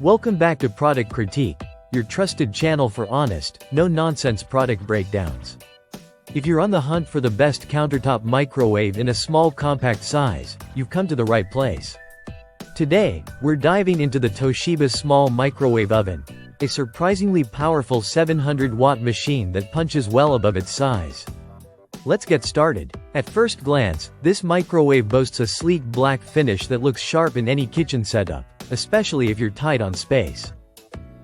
Welcome back to Product Critique, your trusted channel for honest, no-nonsense product breakdowns. If you're on the hunt for the best countertop microwave in a small compact size, you've come to the right place. Today, we're diving into the Toshiba Small Microwave Oven, a surprisingly powerful 700-watt machine that punches well above its size. Let's get started. At first glance, this microwave boasts a sleek black finish that looks sharp in any kitchen setup, especially if you're tight on space.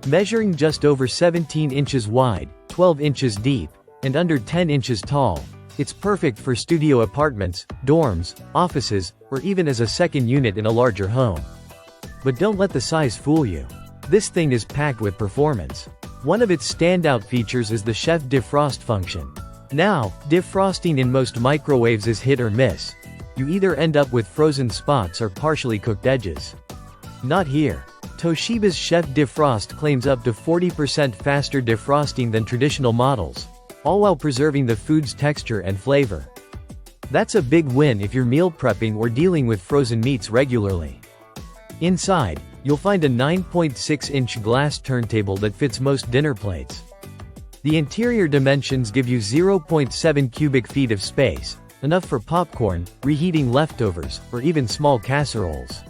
Measuring just over 17 inches wide, 12 inches deep, and under 10 inches tall, it's perfect for studio apartments, dorms, offices, or even as a second unit in a larger home. But don't let the size fool you. This thing is packed with performance. One of its standout features is the chef defrost function. Now, defrosting in most microwaves is hit or miss. You either end up with frozen spots or partially cooked edges. Not here. Toshiba's chef defrost claims up to 40% faster defrosting than traditional models, all while preserving the food's texture and flavor. That's a big win if you're meal prepping or dealing with frozen meats regularly. Inside, you'll find a 9.6-inch glass turntable that fits most dinner plates. The interior dimensions give you 0.7 cubic feet of space, enough for popcorn, reheating leftovers, or even small casseroles.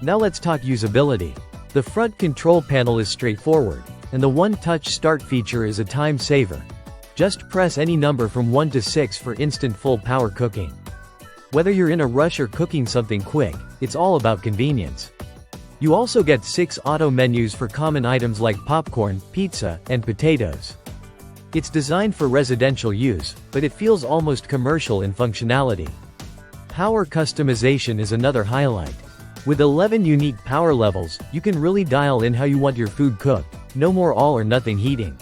Now let's talk usability. The front control panel is straightforward, and the one-touch start feature is a time saver. Just press any number from 1 to 6 for instant full power cooking. Whether you're in a rush or cooking something quick, it's all about convenience. You also get 6 auto menus for common items like popcorn, pizza, and potatoes. It's designed for residential use, but it feels almost commercial in functionality. Power customization is another highlight. With 11 unique power levels, you can really dial in how you want your food cooked, no more all-or-nothing heating.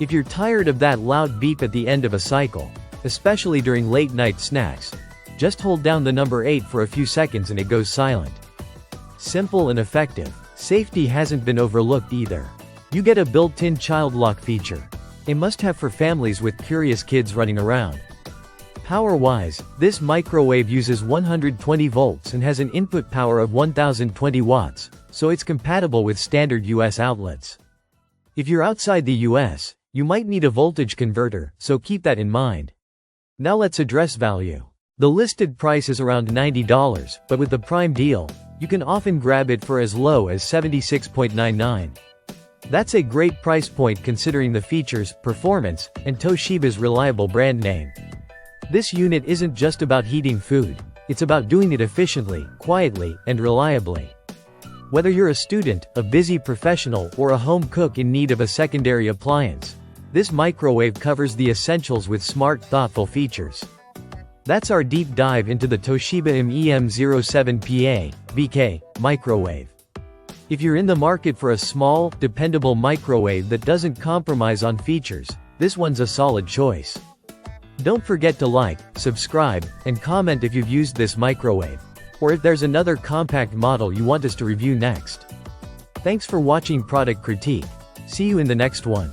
If you're tired of that loud beep at the end of a cycle, especially during late-night snacks, just hold down the number 8 for a few seconds and it goes silent. Simple and effective. Safety hasn't been overlooked either. You get a built-in child lock feature, a must-have for families with curious kids running around. Power-wise, this microwave uses 120 volts and has an input power of 1020 watts, so it's compatible with standard US outlets. If you're outside the US, you might need a voltage converter, so keep that in mind. Now let's address value. The listed price is around $90, but with the Prime deal, you can often grab it for as low as $76.99. That's a great price point considering the features, performance, and Toshiba's reliable brand name. This unit isn't just about heating food, it's about doing it efficiently, quietly, and reliably. Whether you're a student, a busy professional, or a home cook in need of a secondary appliance, this microwave covers the essentials with smart, thoughtful features. That's our deep dive into the Toshiba MEM07PA/BK microwave. If you're in the market for a small, dependable microwave that doesn't compromise on features, this one's a solid choice. Don't forget to like, subscribe, and comment if you've used this microwave, or if there's another compact model you want us to review next. Thanks for watching Product Critique. See you in the next one.